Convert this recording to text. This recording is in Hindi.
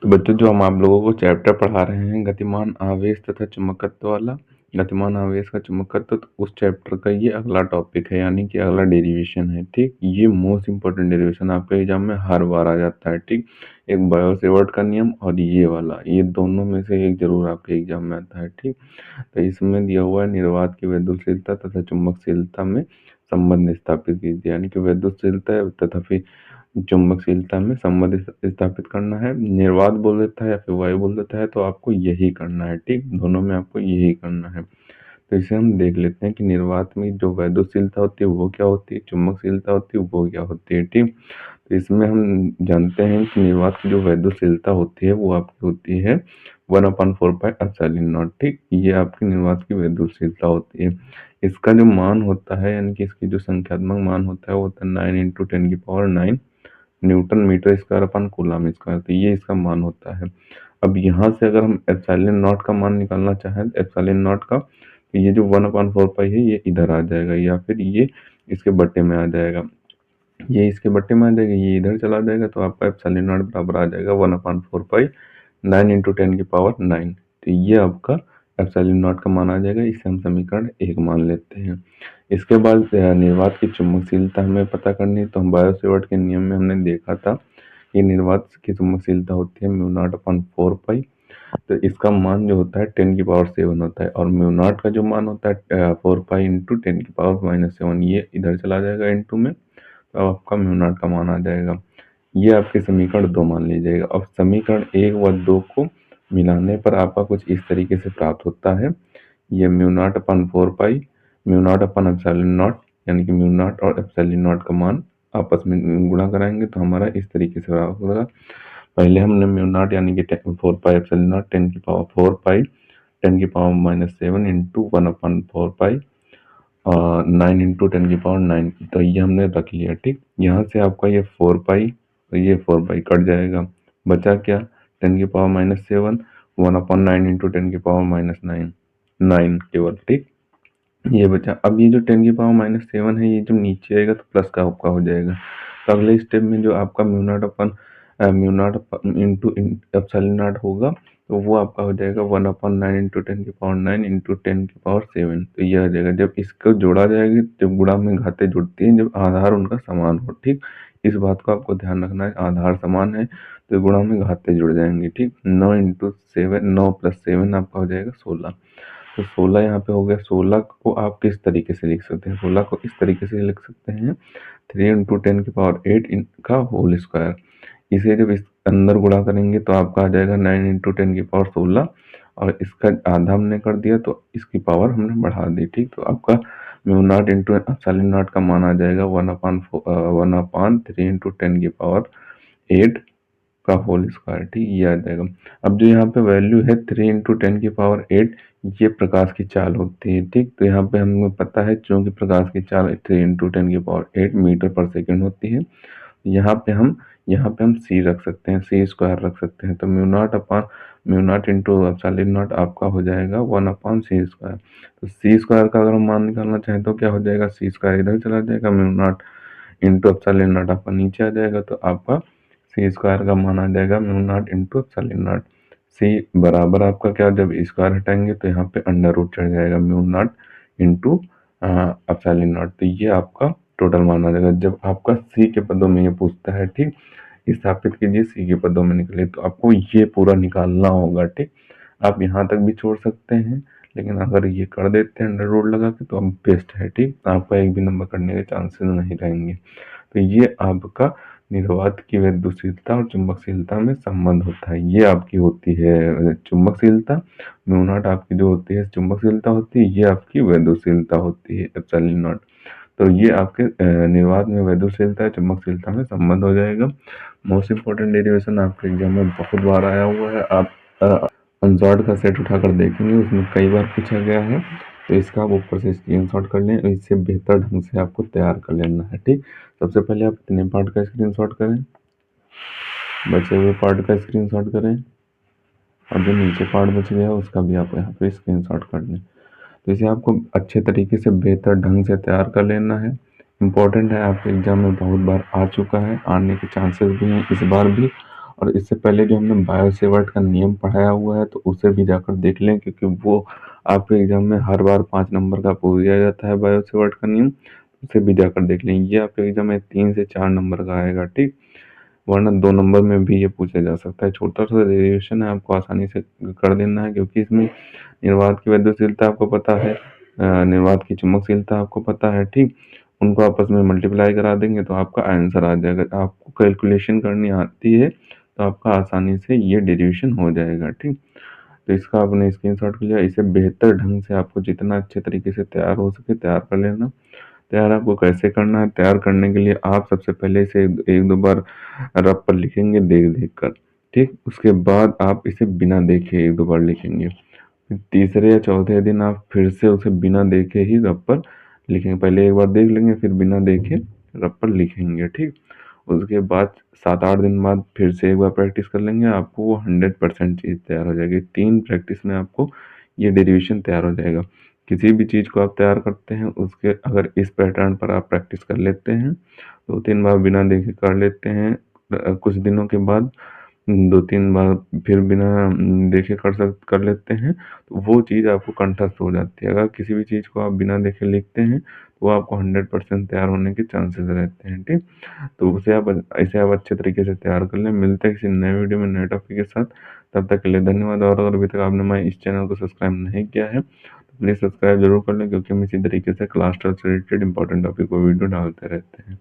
तो बच्चों, जो हम आप लोगों को चैप्टर पढ़ा रहे हैं गतिमान आवेश तथा चुंबकत्व वाला, गतिमान आवेश का चुंबकत्व, तो उस चैप्टर का ये अगला टॉपिक है, यानी कि अगला डेरिवेशन है। ठीक, ये मोस्ट इंपॉर्टेंट डेरिवेशन आपके एग्जाम में हर बार आ जाता है। ठीक, एक बायो-सेवर्ट का नियम और ये वाला, ये दोनों में से एक जरूर आपके एग्जाम में आता है। ठीक, तो इसमें दिया हुआ है निर्वात की वैद्युतशीलता तथा चुंबकशीलता में संबंध स्थापित कीजिए, यानी कि वैद्युतशीलता तथा फिर चुंबकशीलता में संबंध स्थापित करना है। निर्वात बोल देता है या फिर वायु बोल देता है, तो आपको यही करना है। ठीक, दोनों में आपको यही करना है। तो इसे हम देख लेते हैं कि निर्वात में जो वैद्युतशीलता होती है वो क्या होती है, चुंबकशीलता होती है वो क्या होती है। ठीक, तो इसमें हम जानते हैं कि निर्वात की जो वैद्युतशीलता होती है वो आपकी होती है 1/4πε0। ठीक, ये आपकी निर्वात की वैद्युतशीलता होती है। इसका जो मान होता है, यानी कि इसकी जो संख्यात्मक मान होता है वो होता है 9 × 10⁹ newton metre square upon coulomb square, तो ये इसका मान होता है। अब यहाँ से अगर हम एप्सिलॉन नॉट का मान निकालना चाहें, एप्सिलॉन नॉट का, तो ये जो 1/4 है ये इधर आ जाएगा, या फिर ये इसके बट्टे में आ जाएगा, ये इसके बट्टे में आ जाएगा, ये इधर चला जाएगा, तो आपका एप्सिलॉन नॉट बराबर आ जाएगा 1/4 9 × 10⁹ तो ये आपका एप्सिलॉन नॉट का मान आ जाएगा। इसे हम समीकरण 1 मान लेते हैं। इसके बाद निर्वात की चुंबकशीलता हमें पता करनी है, तो हम बायो-सेवर्ट के नियम में हमने देखा था कि निर्वात की चुंबकशीलता होती है μ0/4π। तो इसका मान जो होता है 10⁻7 होता है, और म्यू नॉट का जो मान होता है 4π × 10⁻⁻7, ये इधर चला जाएगा इनटू में, तो आपका म्यू नॉट का मान आ जाएगा। ये आपके समीकरण 2 मान लीजिएगा। अब समीकरण 1 व 2 को मिलाने पर आपका कुछ इस तरीके से प्राप्त होता है। ये μ0/4π, μ0/ε0, यानी कि μ0 और ε0 का मान आपस में गुणा कराएंगे तो हमारा इस तरीके से होगा। पहले हमने μ0 यानी कि 4πε0 10⁻4π 10⁻⁷ इंटू 1/4π 9 × 10⁹, तो ये हमने रख लिया। ठीक, यहाँ से आपका ये 4π, तो ये 4π कट जाएगा, बचा क्या 10⁻⁷ 1/9 × 10⁻⁹ 9 केवल। ठीक, ये बचा। अब ये जो 10⁻⁷ है, ये जब नीचे आएगा तो प्लस का आपका हो जाएगा। तो अगले स्टेप में जो आपका म्यू नॉट इंटू एप्सिलॉन होगा, तो वो आपका हो जाएगा 1/9 × 10⁹ इंटू 10⁻7, तो ये आ जाएगा। जब इसको जोड़ा जाएगा, जब गुणा में घातें जुड़ती हैं, जब आधार उनका समान हो। ठीक, इस बात को आपको ध्यान रखना है, आधार समान है तो गुणा में घातें जुड़ जाएंगी। ठीक, 9 × 7, 9 + 7 आपका हो जाएगा 16। तो 16 यहाँ पे हो गया। 16 को आप किस तरीके से लिख सकते हैं, 16 को इस तरीके से लिख सकते हैं 3 × 10⁸ का होल स्क्वायर। इसे जब इस अंदर गुणा करेंगे तो आपका आ जाएगा 9 × 10⁻16, और इसका आधा हमने कर दिया तो इसकी पावर हमने बढ़ा दी। ठीक, तो आपका μ0 × ε0 का मान आ जाएगा 1/3 × 10⁸ का होल स्क्वायर। ठीक, ये आ जाएगा। अब जो यहाँ पे वैल्यू है 3 × 10⁸, ये प्रकाश की चाल होती है। ठीक, तो यहाँ पे हमें पता है चूंकि प्रकाश की चाल 3 × 10⁸ मीटर/सेकंड होती है, यहाँ पे हम c रख सकते हैं, c स्क्वायर रख सकते हैं। तो μ0 इंटू ε0 आपका हो जाएगा 1/c स्क्वायर। तो c स्क्वायर का अगर हम मान निकालना चाहें तो क्या हो जाएगा, c स्क्वायर इधर चला जाएगा, μ0 इंटू ε0 आपका नीचे आ जाएगा, तो आपका c स्क्वायर का मान आ जाएगा μ0 इंटू ε0। c बराबर आपका क्या, जब स्क्वायर हटाएंगे तो यहाँ पे अंडर रूट चढ़ जाएगा, μ0 इंटू ε0, तो ये आपका टोटल मान आ जाएगा। जब आपका c के पदों में ये पूछता है, ठीक, स्थापित कीजिए c के पदों में निकले, तो आपको ये पूरा निकालना होगा। ठीक, आप यहाँ तक भी छोड़ सकते हैं, लेकिन अगर ये कर देते हैं अंडर रूट लगा के तो अब बेस्ट है। ठीक, आपका एक भी नंबर करने के चांसेस नहीं रहेंगे। तो ये आपका निर्वात की वैद्युतशीलता और चुंबकशीलता में संबंध होता है। ये आपकी होती है चुंबकशीलता, μ0 आपकी जो होती है चुंबकशीलता होती है, ये आपकी वैद्युतशीलता होती है ε0। तो ये आपके निर्वात में वैद्युतशीलता या चुंबकशीलता में संबंध हो जाएगा। मोस्ट इंपोर्टेंट डेरिवेशन आपके एग्जाम में बहुत बार आया हुआ है। आप अनसॉल्व का सेट उठाकर देखेंगे, उसमें कई बार पूछा गया है, तो इसका आप ऊपर से स्क्रीनशॉट कर लें, इससे बेहतर ढंग से आपको तैयार कर लेना है। ठीक, सबसे पहले आप इतने पार्ट का स्क्रीनशॉट करें, बचे हुए पार्ट का स्क्रीनशॉट करें, और जो नीचे पार्ट बच गया उसका भी आप यहाँ पे स्क्रीनशॉट कर लें। तो इसे आपको अच्छे तरीके से बेहतर ढंग से तैयार कर लेना है। इम्पोर्टेंट है, आपके एग्जाम में बहुत बार आ चुका है, आने के चांसेस भी हैं इस बार भी, और इससे पहले जो हमने बायोसेवर्ट का नियम पढ़ाया हुआ है तो उसे भी जाकर देख लें, क्योंकि वो आपके एग्जाम में हर बार 5 नंबर का पूछ दिया जाता है बायोसेवर्ट का नियम। उसे भी जाकर देख लें, ये आपके एग्जाम में 3 से 4 नंबर का आएगा, ठीक। वरना 2 नंबर में भी ये पूछा जा सकता है। छोटा सा डेरिवेशन है, आपको आसानी से कर देना है, क्योंकि इसमें निर्वात की वैद्युतशीलता आपको पता है, निर्वात की चुंबकशीलता आपको पता है, ठीक। उनको आपस में मल्टीप्लाई करा देंगे तो आपका आंसर आ जाएगा। आपको कैलकुलेशन करनी आती है तो आपका आसानी से ये डेरिवेशन हो जाएगा, ठीक। तो इसका आपने स्क्रीनशॉट लिया, इसे बेहतर ढंग से आपको जितना अच्छे तरीके से तैयार हो सके तैयार कर लेना। तैयार आपको कैसे करना है, तैयार करने के लिए आप सबसे पहले इसे एक दो बार रफ पर लिखेंगे देख देख कर, ठीक। उसके बाद आप इसे बिना देखे एक दो बार लिखेंगे। फिर तीसरे या चौथे दिन आप फिर से उसे बिना देखे ही रफ पर लिखेंगे। पहले एक बार देख लेंगे, फिर बिना देखे रफ पर लिखेंगे, ठीक। उसके बाद 7-8 दिन बाद फिर से एक बार प्रैक्टिस कर लेंगे, आपको वो 100% चीज़ तैयार हो जाएगी। 3 प्रैक्टिस में आपको ये डेरिवेशन तैयार हो जाएगा। किसी भी चीज़ को आप तैयार करते हैं उसके अगर इस पैटर्न पर आप प्रैक्टिस कर लेते हैं, 2-3 बार बिना देखे कर लेते हैं, कुछ दिनों के बाद 2-3 बार फिर बिना देखे कर लेते हैं, तो वो चीज़ आपको कंठस्थ हो जाती है। अगर किसी भी चीज़ को आप बिना देखे लिखते हैं, तो वो आपको 100% तैयार होने के चांसेस रहते हैं, ठीक। तो इसे आप अच्छे तरीके से तैयार कर लें। मिलते हैं किसी नए वीडियो में नए टॉपिक के साथ। तब तक के लिए धन्यवाद। और अगर अभी तक आपने हमारे इस चैनल को सब्सक्राइब नहीं किया है तो प्लीज़ सब्सक्राइब जरूर कर लें, क्योंकि हम इसी तरीके से क्लास 12 से रिलेटेड इंपॉर्टेंट टॉपिक को वीडियो डालते रहते हैं।